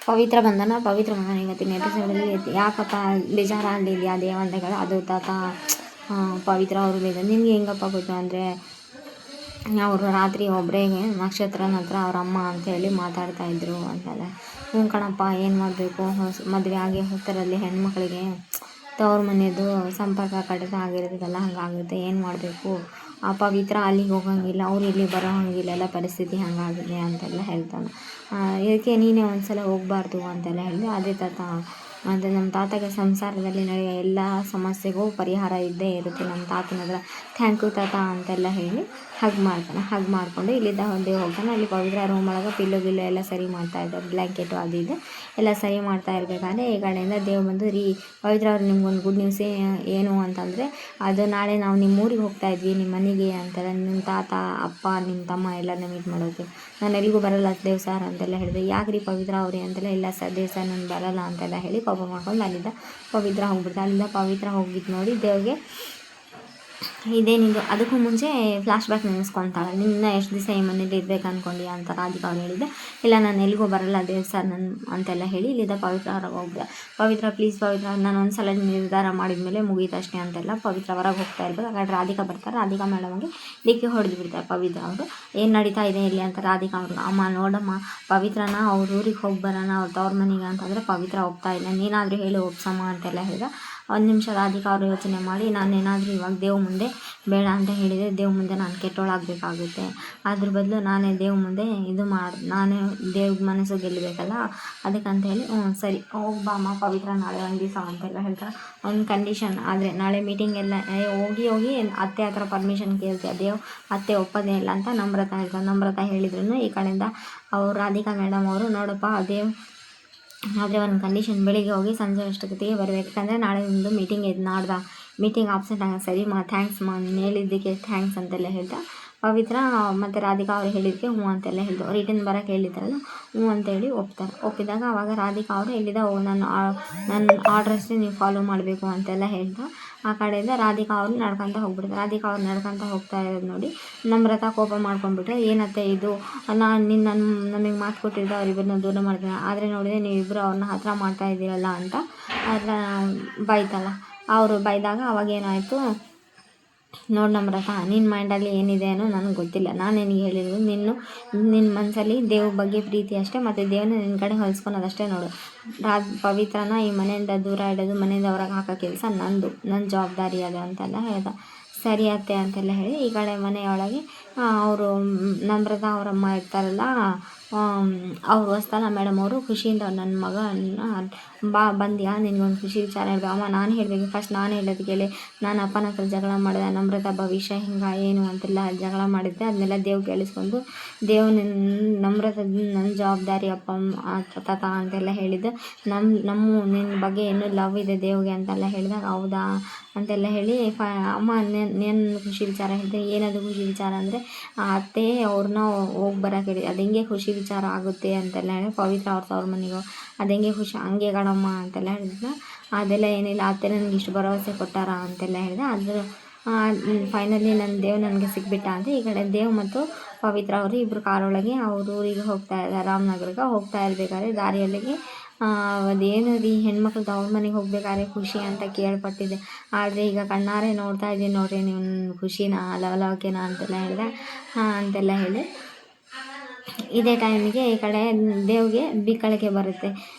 ಪವಿತ್ರ ಬಂದನ ಇವತ್ತಿನ ಎಪಿಸೋಡಲ್ಲಿ ಯಾಕಪ್ಪ ಬೇಜಾರು ಆಗಲಿದೆಯಾ ದೇವಂತಗಳು ಅದು ತಾತ ಪವಿತ್ರ ಅವರು ಬೇಜ ನಿಮ್ಗೆ ಹೆಂಗಪ್ಪ ಗೊತ್ತು ಅಂದರೆ ಅವರು ರಾತ್ರಿ ಒಬ್ಬರೇ ನಕ್ಷತ್ರನ ಹತ್ರ ಅವ್ರ ಅಮ್ಮ ಅಂತೇಳಿ ಮಾತಾಡ್ತಾಯಿದ್ರು ಅಂತೆಲ್ಲ. ಹ್ಞೂ ಕಣಪ್ಪ ಏನು ಮಾಡಬೇಕು, ಮದುವೆ ಆಗಿ ಹೋಗ್ತಾರಲ್ಲಿ ಹೆಣ್ಮಕ್ಳಿಗೆ ತವ್ರ ಮನೆಯದು ಸಂಪರ್ಕ ಕಡಿತ ಆಗಿರ್ತದಲ್ಲ, ಹಂಗಾಗುತ್ತೆ. ಏನು ಮಾಡಬೇಕು, ಆ ಪವಿತ್ರ ಅಲ್ಲಿಗೆ ಹೋಗಂಗಿಲ್ಲ, ಅವ್ರು ಇಲ್ಲಿ ಬರೋ ಹಂಗಿಲ್ಲ, ಎಲ್ಲ ಪರಿಸ್ಥಿತಿ ಹಂಗಾಗಿದೆ ಅಂತೆಲ್ಲ ಹೇಳ್ತಾನೆ. ಇದಕ್ಕೆ ನೀನೇ ಒಂದ್ಸಲ ಹೋಗಬಾರ್ದು ಅಂತೆಲ್ಲ ಹೇಳಿದೆ. ಅದೇ ತಾತ ಮತ್ತು ನಮ್ಮ ತಾತಗೆ ಸಂಸಾರದಲ್ಲಿ ನಡೆಯುವ ಎಲ್ಲ ಸಮಸ್ಯೆಗೂ ಪರಿಹಾರ ಇದ್ದೇ ಇರುತ್ತೆ ನಮ್ಮ ತಾತನ ಹತ್ರ. ಥ್ಯಾಂಕ್ ಯು ತಾತ ಅಂತೆಲ್ಲ ಹೇಳಿ ಹಗ್ ಮಾಡ್ತಾನೆ. ಹಗ್ ಮಾಡಿಕೊಂಡು ಇಲ್ಲಿದ್ದ ದೇವ್ ಹೋಗ್ತಾನೆ. ಅಲ್ಲಿ ಪವಿತ್ರ ರೂಮ್ ಒಳಗೆ ಪಿಲ್ಲು ಎಲ್ಲ ಸರಿ ಮಾಡ್ತಾಯಿದ್ದಾರೆ, ಬ್ಲ್ಯಾಂಕೆಟು ಅದು ಇದು ಎಲ್ಲ ಸರಿ ಮಾಡ್ತಾ ಇರಬೇಕಾದ್ರೆ ಈ ಕಡೆಯಿಂದ ದೇವ್ ಬಂದು ಪವಿತ್ರ ಅವ್ರು ನಿಮ್ಗೊಂದು ಗುಡ್ ನ್ಯೂಸ್ ಏನು ಅಂತಂದರೆ, ಅದು ನಾಳೆ ನಾವು ನಿಮ್ಮ ಊರಿಗೆ ಹೋಗ್ತಾಯಿದ್ವಿ, ನಿಮ್ಮ ಮನೆಗೆ ಅಂತೆಲ್ಲ, ನಿಮ್ಮ ತಾತ ಅಪ್ಪ ನಿಮ್ಮ ತಮ್ಮ ಎಲ್ಲರನ್ನ ಮೀಟ್ ಮಾಡೋಕ್ಕೆ. ನಾನು ಎಲ್ಲಿಗೂ ಬರಲ್ಲ ದೇವ್ ಸರ್ ಅಂತೆಲ್ಲ ಹೇಳಿದೆ. ಯಾಕ್ರಿ ಪವಿತ್ರ ಅವ್ರಿ ಅಂತೆಲ್ಲ, ಇಲ್ಲ ಸರ್ ದೇವ್ ಸರ್ ನಾನು ಬರಲ್ಲ ಅಂತೆಲ್ಲ ಹೇಳಿ ಕೋಪ ಮಾಡ್ಕೊಂಡು ಅಲ್ಲಿಂದ ಪವಿತ್ರ ಹೋಗ್ಬಿಡ್ತಾರೆ. ಅಲ್ಲಿಂದ ಪವಿತ್ರ ಹೋಗ್ಬಿಟ್ಟು ನೋಡಿ ದೇವ್ಗೆ ಇದೇನಿದು, ಅದಕ್ಕೂ ಮುಂಚೆ ಫ್ಲಾಶ್ ಬ್ಯಾಕ್ ನೆನೆಸ್ಕೊತಾಳೆ. ನಿನ್ನ ಎಷ್ಟು ದಿವಸ ಈ ಮನೇಲಿ ಇರ್ಬೇಕು ಅಂದ್ಕೊಂಡು ಅಂತ ರಾಧಿಕಾ ಅವ್ರು ಹೇಳಿದ್ದೆ. ಇಲ್ಲ ನಾನು ಎಲ್ಲಿಗೂ ಬರಲ್ಲ ದೇವ್ ಸರ್ ನನ್ನ ಅಂತೆಲ್ಲ ಹೇಳಿ ಇಲ್ಲಿದ್ದ ಪವಿತ್ರ ಹೊರಗೆ ಹೋಗ್ಬಿಟ್ಟೆ. ಪವಿತ್ರ ಪ್ಲೀಸ್ ಪವಿತ್ರ, ನಾನು ಒಂದು ಸಲ ನಿರ್ಧಾರ ಮಾಡಿದ ಮೇಲೆ ಮುಗೀತಷ್ಟೇ ಅಂತೆಲ್ಲ ಪವಿತ್ರ ಹೊರಗೆ ಹೋಗ್ತಾ ಇರ್ಬೋದು. ಹಾಗಾದ್ರೆ ರಾಧಿಕಾ ಬರ್ತಾರೆ. ರಾಧಿಕಾ ಮೇಡಮ್ಗೆ ಡಿಕ್ಕಿ ಹೊಡೆದು ಬಿಡ್ತಾರೆ ಪವಿತ್ರ ಅವರು. ಏನು ನಡೀತಾ ಇದೆ ಇಲ್ಲಿ ಅಂತ ರಾಧಿಕಾ ಅವ್ರನ್ನ, ಅಮ್ಮ ನೋಡಮ್ಮ ಪವಿತ್ರನ ಅವ್ರ ಊರಿಗೆ ಹೋಗಿ ಬರೋಣ ಅವ್ರ ತವ್ರ ಮನೆಗೆ ಅಂತಂದರೆ ಪವಿತ್ರ ಹೋಗ್ತಾ ಇಲ್ಲ, ನೀನಾದರೂ ಹೇಳಿ ಒಪ್ಸಮ್ಮ ಅಂತೆಲ್ಲ ಹೇಳಿದ. ಒಂದು ನಿಮಿಷ ರಾಧಿಕಾ ಅವರು ಯೋಚನೆ ಮಾಡಿ, ನಾನೇನಾದರೂ ಇವಾಗ ದೇವ್ ಮುಂದೆ ಬೇಡ ಅಂತ ಹೇಳಿದರೆ ದೇವ್ ಮುಂದೆ ನಾನು ಕೆಟ್ಟೋಳಾಗಬೇಕಾಗುತ್ತೆ, ಅದ್ರ ಬದಲು ನಾನೇ ದೇವ್ ಮುಂದೆ ನಾನೇ ದೇವ್ ಮನಸ್ಸು ಗೆಲ್ಲಬೇಕಲ್ಲ, ಅದಕ್ಕಂತ ಹೇಳಿ ಸರಿ ಹೋಗ್ಬಾ ಅಮ್ಮ ಪವಿತ್ರ ನಾಳೆ ಒಂದು ದಿವಸ ಅಂತೆಲ್ಲ ಹೇಳ್ತಾರೆ. ಒಂದು ಕಂಡೀಷನ್ ಆದರೆ ನಾಳೆ ಮೀಟಿಂಗ್ ಎಲ್ಲ ಹೋಗಿ ಅತ್ತೆ ಹತ್ರ ಪರ್ಮಿಷನ್ ಕೇಳ್ತೀಯ, ದೇವ್ ಅತ್ತೆ ಒಪ್ಪೋದೇ ಇಲ್ಲ ಅಂತ ನಮ್ರತಾ ಹೇಳ್ತಾರೆ. ನಮ್ರತಾ ಹೇಳಿದ್ರು ಈ ಕಡೆಯಿಂದ ಅವ್ರು ರಾಧಿಕಾ ಮೇಡಮ್ ಅವರು, ನೋಡಪ್ಪ ದೇವ್ ಆದರೆ ಒಂದು ಕಂಡೀಷನ್, ಬೆಳಿಗ್ಗೆ ಹೋಗಿ ಸಂಜೆ ಅಷ್ಟೊತ್ತಿಗೆ ಬರಬೇಕು, ಯಾಕಂದರೆ ನಾಳೆ ಒಂದು ಮೀಟಿಂಗ್ ಇದೆ, ನಾಡ್ದ ಮೀಟಿಂಗ್ ಆಬ್ಸೆಂಟ್ ಆಗ. ಸರಿ ಥ್ಯಾಂಕ್ಸ್ ನೀನು ಹೇಳಿದ್ದಕ್ಕೆ ಥ್ಯಾಂಕ್ಸ್ ಅಂತೆಲ್ಲ ಹೇಳ್ತಾ ಪವಿತ್ರ ಮತ್ತು ರಾಧಿಕಾ ಅವ್ರು ಹೇಳಿದ್ದಕ್ಕೆ ಹ್ಞೂ ಅಂತೆಲ್ಲ ಹೇಳಿದ್ರು. ರಿಟರ್ನ್ ಬರೋಕ್ಕೆ ಹೇಳಿದ್ರಲ್ಲ, ಹ್ಞೂ ಅಂತೇಳಿ ಒಪ್ಪಿದಾಗ ಆವಾಗ ರಾಧಿಕಾ ಅವರು ಎಲ್ಲಿದ್ದ ನನ್ನ ಆರ್ಡ್ರಷ್ಟೇ ನೀವು ಫಾಲೋ ಮಾಡಬೇಕು ಅಂತೆಲ್ಲ ಹೇಳ್ತಾ ಆ ಕಡೆಯಿಂದ ರಾಧಿಕಾ ಅವರು ನಡ್ಕೊತ ಹೋಗ್ಬಿಡ್ತಾರೆ. ರಾಧಿಕಾ ಅವ್ರು ನಡ್ಕೊತ ಹೋಗ್ತಾ ಇರೋದು ನೋಡಿ ನಮ್ರತಾ ಕೋಪ ಮಾಡ್ಕೊಂಡ್ಬಿಟ್ರೆ, ಏನತ್ತೆ ಇದು, ನಮಗೆ ಮಾತು ಕೊಟ್ಟಿದ್ದೆ ಅವರಿಬ್ಬರನ್ನ ದೂರ ಮಾಡ್ತೀನಿ, ಆದರೆ ನೋಡಿದರೆ ನೀವಿಬ್ಬರು ಅವ್ರನ್ನ ಹತ್ರ ಮಾಡ್ತಾ ಇದ್ದೀರಲ್ಲ ಅಂತ ಅದನ್ನ ಬೈತಲ್ಲ. ಅವರು ಬೈದಾಗ ಅವಾಗೇನಾಯಿತು, ನೋಡಿ ನಮ್ರತಾ ನಿನ್ನ ಮೈಂಡಲ್ಲಿ ಏನಿದೆ ಅನ್ನೋ ನನಗೆ ಗೊತ್ತಿಲ್ಲ, ನಾನು ನಿನಗೆ ಹೇಳಿರೋದು ನಿನ್ನ ಮನಸ್ಸಲ್ಲಿ ದೇವ್ ಬಗ್ಗೆ ಪ್ರೀತಿ ಅಷ್ಟೇ, ಮತ್ತು ದೇವ್ರನ್ನ ನಿನ್ನ ಕಡೆ ಹೊಲಿಸ್ಕೊಳೋದಷ್ಟೇ. ನೋಡು ಪವಿತ್ರನ ಈ ಮನೆಯಿಂದ ದೂರ ಇಡೋದು, ಮನೆಯಿಂದ ಹೊರಗೆ ಹಾಕೋ ಕೆಲಸ ನನ್ನ ಜವಾಬ್ದಾರಿ ಅದು ಅಂತೆಲ್ಲ ಹೇಳ್ದ. ಸರಿ ಅತ್ತೆ ಅಂತೆಲ್ಲ ಹೇಳಿ ಈ ಕಡೆ ಮನೆಯೊಳಗೆ ಅವರು ನಮ್ರತಾ ಅವರಮ್ಮ ಇರ್ತಾರಲ್ಲ, ಅವರು ಹೊಸ್ತಲ್ಲ ಮೇಡಮ್ ಅವರು ಖುಷಿಯಿಂದ ನನ್ನ ಮಗನ ಬಂದ್ಯಾ ನಿನಗೊಂದು ಖುಷಿ ವಿಚಾರ ಹೇಳ್ಬೇಕು. ಅಮ್ಮ ನಾನು ಹೇಳಬೇಕು, ಫಸ್ಟ್ ನಾನು ಹೇಳೋದು ಕೇಳಿ, ನಾನು ಅಪ್ಪನ ಹತ್ರ ಜಗಳ ಮಾಡಿದೆ, ನಮ್ರತಾ ಭವಿಷ್ಯ ಹಿಂಗೆ ಏನು ಅಂತೆಲ್ಲ ಜಗಳ ಮಾಡಿದ್ದೆ, ಅದನ್ನೆಲ್ಲ ದೇವ್ ಕೇಳಿಸ್ಕೊಂಡು ದೇವ್ ನಮ್ರತಾ ನನ್ನ ಜವಾಬ್ದಾರಿ ಅಪ್ಪ ತಾತ ಅಂತೆಲ್ಲ ಹೇಳಿದ್ದು, ನಿನ್ನ ಬಗ್ಗೆ ಇನ್ನೂ ಲವ್ ಇದೆ ದೇವ್ಗೆ ಅಂತೆಲ್ಲ ಹೇಳಿದಾಗ ಹೌದಾ ಅಂತೆಲ್ಲ ಹೇಳಿ ಅಮ್ಮ ನಾನು ಖುಷಿ ವಿಚಾರ ಹೇಳಿದೆ. ಏನದು ಖುಷಿ ವಿಚಾರ ಅಂದರೆ ಅತ್ತೆ ಅವ್ರನ್ನ ಹೋಗಿ ಬರೋಕೆ ಹೇಳಿ, ಅದು ಹೆಂಗೆ ಖುಷಿ ವಿಚಾರ ಆಗುತ್ತೆ ಅಂತೆಲ್ಲ ಹೇಳಿ ಪವಿತ್ರ ಅವ್ರ ಮನೆಗೂ ಅದು ಹೆಂಗೆ ಖುಷಿ, ಹಂಗೆ ಕಣಮ್ಮ ಅಂತೆಲ್ಲ ಹೇಳಿದ. ಅದೆಲ್ಲ ಏನಿಲ್ಲ, ಅತ್ತೆ ನನಗೆ ಇಷ್ಟು ಭರವಸೆ ಕೊಟ್ಟಾರ ಅಂತೆಲ್ಲ ಹೇಳಿದೆ. ಅದ್ರ ಫೈನಲಿ ನನ್ನ ದೇವ್ ನನಗೆ ಸಿಕ್ಬಿಟ್ಟ ಅಂತ ಈ ಕಡೆ ದೇವ್ ಮತ್ತು ಪವಿತ್ರ ಅವರು ಇಬ್ಬರು ಕಾರೊಳಗೆ ಅವ್ರ ಊರಿಗೆ ಹೋಗ್ತಾ ಇದ್ದಾರೆ, ರಾಮನಗರಕ್ಕೆ ಹೋಗ್ತಾ ಇರಬೇಕಾದ್ರೆ ದಾರಿಯಲ್ಲಿಗೆ ಅದೇನು ರೀ ಹೆಣ್ಮಕ್ಳು ತವ್ರ ಮನೆಗೆ ಹೋಗ್ಬೇಕಾದ್ರೆ ಖುಷಿ ಅಂತ ಕೇಳ್ಪಟ್ಟಿದ್ದೆ, ಆದರೆ ಈಗ ಕಣ್ಣಾರೆ ನೋಡ್ತಾ ಇದ್ದೀನಿ ನೋಡ್ರಿ ನೀವು ಖುಷಿನ ಲವಲವಿಕೆನ ಅಂತೆಲ್ಲ ಹೇಳಿದೆ. ಅಂತೆಲ್ಲ ಹೇಳಿ ಇದೇ ಟೈಮಿಗೆ ಈ ಕಡೆ ದೇವ್ಗೆ ಬಿಕ್ಕಳಿಕೆ ಬರುತ್ತೆ,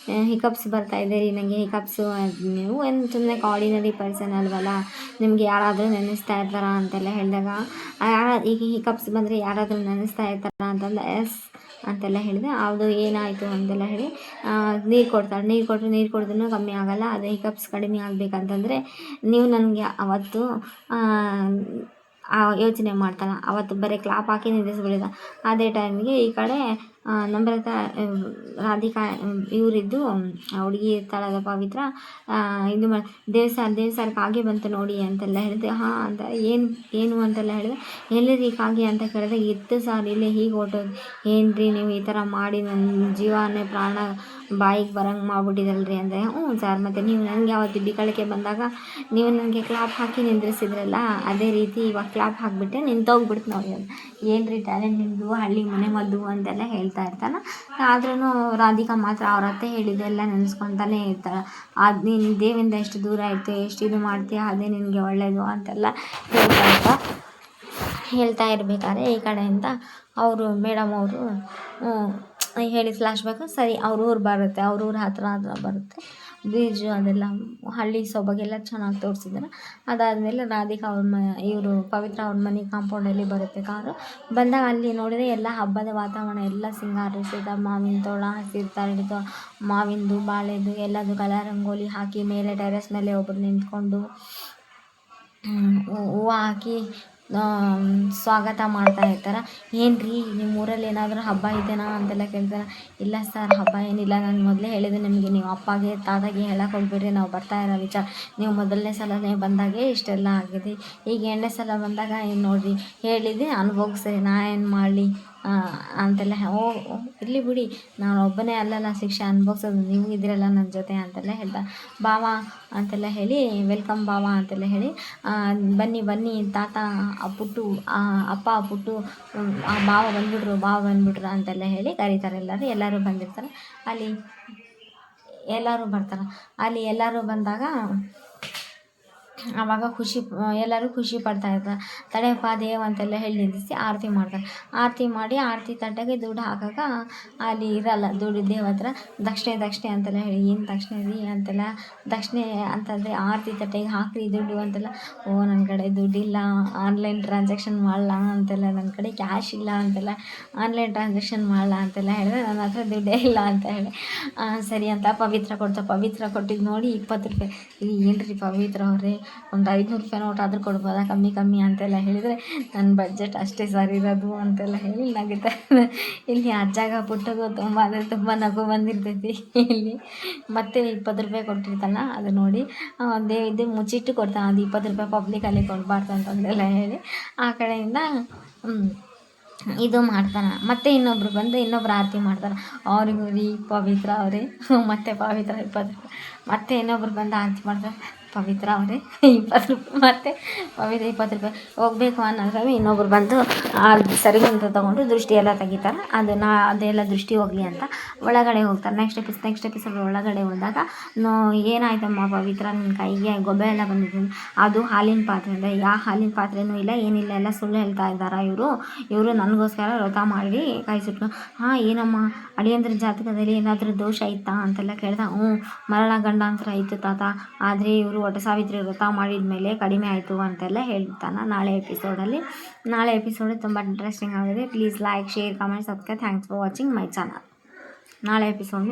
ಹಿಕಪ್ಸ್ ಬರ್ತಾ ಇದೆ ರೀ ನನಗೆ ಹಿಕಪ್ಸು, ನೀವು ಏನು ಸುಮ್ಮನೆ ಆರ್ಡಿನರಿ ಪರ್ಸನ್ ಅಲ್ವಲ್ಲ, ನಿಮ್ಗೆ ಯಾರಾದರೂ ನೆನೆಸ್ತಾ ಇರ್ತಾರ ಅಂತೆಲ್ಲ ಹೇಳಿದಾಗ ಈಗ ಹಿಕಪ್ಸ್ ಬಂದರೆ ಯಾರಾದರೂ ನೆನೆಸ್ತಾ ಇರ್ತಾರ ಅಂತಂದು ಎಸ್ ಅಂತೆಲ್ಲ ಹೇಳಿದೆ. ಅದು ಏನಾಯಿತು ಅಂತೆಲ್ಲ ಹೇಳಿ ನೀರು ಕೊಡ್ತಾಳೆ, ನೀರು ಕುಡಿದ್ರೂ ಕಮ್ಮಿ ಆಗೋಲ್ಲ, ಅದು ಹಿಕಪ್ಸ್ ಕಡಿಮೆ ಆಗಬೇಕಂತಂದರೆ ನೀವು ನನಗೆ ಅವತ್ತು ಯೋಚನೆ ಮಾಡ್ತಾಳೆ, ಅವತ್ತು ಬರೀ ಕ್ಲಾಪ್ ಹಾಕಿ ನಿಲ್ಲಿಸ್ಬಿಡಿದ. ಅದೇ ಟೈಮಿಗೆ ಈ ಕಡೆ ನಮ್ರತಾ ರಾಧಿಕಾ ಇವರಿದ್ದು ಹುಡುಗಿ ಇರ್ತಾಳಲ್ಲ ಪವಿತ್ರ ಇದು ದೇವ್ ಸರ್ ಕಾಗೆ ಬಂತು ನೋಡಿ ಅಂತೆಲ್ಲ ಹೇಳಿದೆ. ಹಾಂ ಅಂತ ಏನು ಅಂತೆಲ್ಲ ಹೇಳಿದೆ. ಎಲ್ಲಿರಿ ಕಾಗೆ ಅಂತ ಕೇಳಿದೆ. ಇತ್ತು ಸರ್ ಇಲ್ಲೇ ಹೀಗೆ ಹೊಟ್ಟೋದು. ಏನು ರೀ ನೀವು ಈ ಥರ ಮಾಡಿ ನನ್ನ ಜೀವನೇ ಪ್ರಾಣ ಬಾಯಿಗೆ ಬರಂಗೆ ಮಾಡ್ಬಿಟ್ಟಿದಲ್ರಿ ಅಂದರೆ, ಹ್ಞೂ ಸರ್ ಮತ್ತು ನೀವು ನನಗೆ ಅವತ್ತು ಬಿಕ್ಕಳಿಕೆ ಬಂದಾಗ ನೀವು ನನಗೆ ಕ್ಲಾಪ್ ಹಾಕಿ ನಿಂದ್ರಿಸಿದ್ರಲ್ಲ, ಅದೇ ರೀತಿ ಇವಾಗ ಕ್ಲಾಪ್ ಹಾಕಿಬಿಟ್ಟೆ ನಿಂತೋಗ್ಬಿಡ್ತು ನೋಡಿ ಅದು. ಏನು ರೀ ಟ್ಯಾಲೆಂಟ್ ನಿಮ್ಮದು, ಹಳ್ಳಿ ಮನೆ ಮದ್ದು ಅಂತೆಲ್ಲ ಹೇಳ್ತಾರೆ. ಹೇಳ್ತಾ ಇರ್ತಾನೆ. ಆದ್ರೂ ರಾಧಿಕಾ ಮಾತ್ರ ಅವ್ರ ಅತ್ತೆ ಹೇಳಿದ್ದೆಲ್ಲ ನೆನೆಸ್ಕೊತಾನೆ ಇರ್ತಾಳೆ. ಅದು ನೀನು ದೇವಿಂದ ಎಷ್ಟು ದೂರ ಇರ್ತೀಯ, ಎಷ್ಟು ಇದು ಮಾಡ್ತೀಯ, ಅದೇ ನಿನಗೆ ಒಳ್ಳೆಯದು ಅಂತೆಲ್ಲ ಹೇಳ್ತಾ ಇರ್ಬೇಕಾದ್ರೆ ಈ ಕಡೆಯಿಂದ ಅವರು ಮೇಡಮ್ ಅವರು ಹೇಳಿ ಫ್ಲ್ಯಾಶ್ಬ್ಯಾಕು ಸರಿ ಅವ್ರ ಊರು ಬರುತ್ತೆ, ಅವ್ರ ಊರ ಹತ್ರ ಬರುತ್ತೆ. ಬ್ರಿಡ್ಜು ಅದೆಲ್ಲ ಹಳ್ಳಿ ಸೊಬಗೆಲ್ಲ ಚೆನ್ನಾಗಿ ತೋರಿಸಿದ್ದಾರೆ. ಅದಾದಮೇಲೆ ರಾಧಿಕಾ ಅವ್ರ ಇವರು ಪವಿತ್ರ ಅವ್ರ ಮನೆ ಕಾಂಪೌಂಡಲ್ಲಿ ಬರುತ್ತೆ ಕಾರು. ಬಂದಾಗ ಅಲ್ಲಿ ನೋಡಿದರೆ ಎಲ್ಲ ಹಬ್ಬದ ವಾತಾವರಣ ಎಲ್ಲ ಸಿಂಗಾರಿಸಿದ, ಮಾವಿನ ತೋಳ, ಹಸಿರು ಹಿಡಿದು ಮಾವಿಂದು ಬಾಳೆದು ಎಲ್ಲದು ಕಲರ್ ರಂಗೋಲಿ ಹಾಕಿ ಮೇಲೆ ಟೆರೆಸ್ ಮೇಲೆ ಒಬ್ಬರು ನಿಂತ್ಕೊಂಡು ಹೂವು ಹಾಕಿ ಸ್ವಾಗತ ಮಾಡ್ತಾ ಇರ್ತಾರೆ. ಏನು ರೀ ನಿಮ್ಮ ಊರಲ್ಲಿ ಏನಾದರೂ ಹಬ್ಬ ಇದೆಯಾ ಅಂತೆಲ್ಲ ಕೇಳ್ತಾರೆ. ಇಲ್ಲ ಸರ್ ಹಬ್ಬ ಏನಿಲ್ಲ, ನಾನು ಮೊದಲೇ ಹೇಳಿದೆ ನಿಮಗೆ, ನೀವು ಅಪ್ಪಗೆ ತಾತಾಗೆ ಹೇಳಕ್ಕೆ ಹೋಗ್ಬಿಡ್ರಿ, ನಾವು ಬರ್ತಾ ಇರೋ ವಿಚಾರ, ನೀವು ಮೊದಲನೇ ಸಲನೇ ಬಂದಾಗೆ ಇಷ್ಟೆಲ್ಲ ಆಗಿದೆ, ಈಗ 2ನೇ ಸಲ ಬಂದಾಗ ಏನು ನೋಡಿರಿ ಹೇಳಿದ್ದೆ ಅನುಭವಿಸ್ರಿ, ನಾ ಏನು ಮಾಡಲಿ ಅಂತೆಲ್ಲ ಇರಲಿ ಬಿಡಿ, ನಾನು ಒಬ್ಬನೇ ಅಲ್ಲಲ್ಲ ಶಿಕ್ಷೆ ಅನುಭವಿಸೋದು, ನೀವು ಇದ್ದೀರಲ್ಲ ನನ್ನ ಜೊತೆ ಅಂತೆಲ್ಲ ಹೇಳ್ತಾರೆ. ಬಾವ ಅಂತೆಲ್ಲ ಹೇಳಿ ವೆಲ್ಕಮ್ ಬಾವ ಅಂತೆಲ್ಲ ಹೇಳಿ ಬನ್ನಿ ತಾತ ಪುಟ್ಟು ಅಪ್ಪ ಪುಟ್ಟು ಬಾವ ಬಂದ್ಬಿಟ್ರು ಅಂತೆಲ್ಲ ಹೇಳಿ ಕರೀತಾರೆ. ಎಲ್ಲರೂ ಬಂದಿರ್ತಾರೆ. ಅಲ್ಲಿ ಎಲ್ಲರೂ ಬರ್ತಾರೆ. ಅಲ್ಲಿ ಎಲ್ಲರೂ ಬಂದಾಗ ಆವಾಗ ಎಲ್ಲರೂ ಖುಷಿ ಪಡ್ತಾ ಇರ್ತಾರೆ. ತಡೆಯಪ್ಪ ದೇವ್ ಅಂತೆಲ್ಲ ಹೇಳಿ ನಿಲ್ಲಿಸಿ ಆರತಿ ಮಾಡ್ತಾರೆ. ಆರತಿ ಮಾಡಿ ಆರತಿ ತಟ್ಟೆಗೆ ದುಡ್ಡು ಹಾಕಕ್ಕೆ ಅಲ್ಲಿ ಇರಲ್ಲ ದುಡ್ಡು ದೇವ್ ಹತ್ರ. ದಕ್ಷಿಣೆ ಅಂತೆಲ್ಲ ಹೇಳಿ, ಏನು ದಕ್ಷಿಣೆ ರೀ ಅಂತೆಲ್ಲ, ದಕ್ಷಿಣೆ ಅಂತಂದರೆ ಆರತಿ ತಟ್ಟೆಗೆ ಹಾಕ್ರಿ ದುಡ್ಡು ಅಂತೆಲ್ಲ. ನನ್ನ ಕಡೆ ದುಡ್ಡಿಲ್ಲ, ಆನ್ಲೈನ್ ಟ್ರಾನ್ಸಾಕ್ಷನ್ ಮಾಡಲ್ಲ ಅಂತೆಲ್ಲ, ನನ್ನ ಕಡೆ ಕ್ಯಾಶ್ ಇಲ್ಲ ಅಂತೆಲ್ಲ, ಆನ್ಲೈನ್ ಟ್ರಾನ್ಸಾಕ್ಷನ್ ಮಾಡಲ್ಲ ಅಂತೆಲ್ಲ ಹೇಳಿದ್ರೆ, ನನ್ನ ಹತ್ರ ದುಡ್ಡೇ ಇಲ್ಲ ಅಂತ ಹೇಳಿ ಸರಿ ಅಂತ ಪವಿತ್ರ ಕೊಟ್ಟಿದ್ದು ನೋಡಿ 20 ರೂಪಾಯಿ. ಏನು ರೀ ಪವಿತ್ರ ಅವರೇ, ಒಂದು 500 ರೂಪಾಯಿ ನೋಟ್ ಆದರೂ ಕೊಡ್ಬೋದಾ ಕಮ್ಮಿ ಅಂತೆಲ್ಲ ಹೇಳಿದರೆ, ನನ್ನ ಬಡ್ಜೆಟ್ ಅಷ್ಟೇ ಸರ್ ಇರೋದು ಅಂತೆಲ್ಲ ಹೇಳಿ ನಗುತ್ತಾ ಇಲ್ಲಿ ಅಜ್ಜಾಗ ಪುಟ್ಟಗೂ ತುಂಬ ನಗು ಬಂದಿರ್ತೈತಿ. ಇಲ್ಲಿ ಮತ್ತೆ 20 ರೂಪಾಯಿ ಕೊಟ್ಟಿರ್ತಾನ, ಅದು ನೋಡಿ ಇದು ಮುಚ್ಚಿಟ್ಟು ಕೊಡ್ತಾನೆ, ಅದು 20 ರೂಪಾಯಿ ಪಬ್ಲಿಕಲ್ಲಿ ಕೊಡಬಾರ್ದು ಅಂತಂದೆಲ್ಲ ಹೇಳಿ ಆ ಕಡೆಯಿಂದ ಇದು ಮಾಡ್ತಾನೆ. ಮತ್ತೆ ಇನ್ನೊಬ್ರು ಆರತಿ ಮಾಡ್ತಾರೆ. ಅವ್ರಿಗೂ ರೀ ಪವಿತ್ರ ಅವರೇ ಮತ್ತೆ ಪವಿತ್ರ 20 ರೂಪಾಯಿ, ಮತ್ತೆ ಇನ್ನೊಬ್ರು ಬಂದು ಆರತಿ ಮಾಡ್ತಾರೆ. ಪವಿತ್ರ ಅವರೇ 20 ರೂಪಾಯಿ, ಮತ್ತೆ ಪವಿತ್ರ 20 ರೂಪಾಯಿ. ಹೋಗಬೇಕು ಅನ್ನೋದ್ರಲ್ಲಿ ಇನ್ನೊಬ್ರು ಬಂದು ಸರಿಗಂತ ತೊಗೊಂಡು ದೃಷ್ಟಿ ಎಲ್ಲ ತೆಗಿತಾರೆ. ಅದೆಲ್ಲ ದೃಷ್ಟಿ ಹೋಗಲಿ ಅಂತ ಒಳಗಡೆ ಹೋಗ್ತಾರೆ. ನೆಕ್ಸ್ಟ್ ಎಪಿಸೋಡ್ ಒಳಗಡೆ ಹೋದಾಗ ಏನಾಯ್ತಮ್ಮ ಪವಿತ್ರ, ನಿನ್ನ ಕೈಗೆ ಗೊಬ್ಬೆ ಎಲ್ಲ ಬಂದಿದೆ, ಅದು ಹಾಲಿನ ಪಾತ್ರೆ ಅಂದರೆ ಯಾವ ಹಾಲಿನ ಪಾತ್ರೆನೂ ಇಲ್ಲ, ಏನಿಲ್ಲ, ಎಲ್ಲ ಸುಳ್ಳು ಹೇಳ್ತಾ ಇದ್ದಾರೆ ಇವರು ನನಗೋಸ್ಕರ ವ್ರತ ಮಾಡಿ ಕಾಯಿಸಿಟ್ರು. ಏನಮ್ಮ ಅಳಿಯಂದ್ರ ಜಾತಕದಲ್ಲಿ ಏನಾದರೂ ದೋಷ ಇತ್ತಾ ಅಂತೆಲ್ಲ ಕೇಳ್ದ. ಮರಣ ಗಂಡಾಂತರ ಇತ್ತು ತಾತ, ಆದರೆ ಇವರು ಒಟ್ಟು ಸಾವಿತ್ರಿ ವ್ರತ ಮಾಡಿದ ಮೇಲೆ ಕಡಿಮೆ ಆಯಿತು ಅಂತೆಲ್ಲ ಹೇಳ್ತಾನೆ. ನಾಳೆ ಎಪಿಸೋಡ್ ತುಂಬ ಇಂಟ್ರೆಸ್ಟಿಂಗ್ ಆಗಿದೆ. Please like, share, comment, subscribe. Thanks for watching my channel. ನಾಳೆ ಎಪಿಸೋಡ್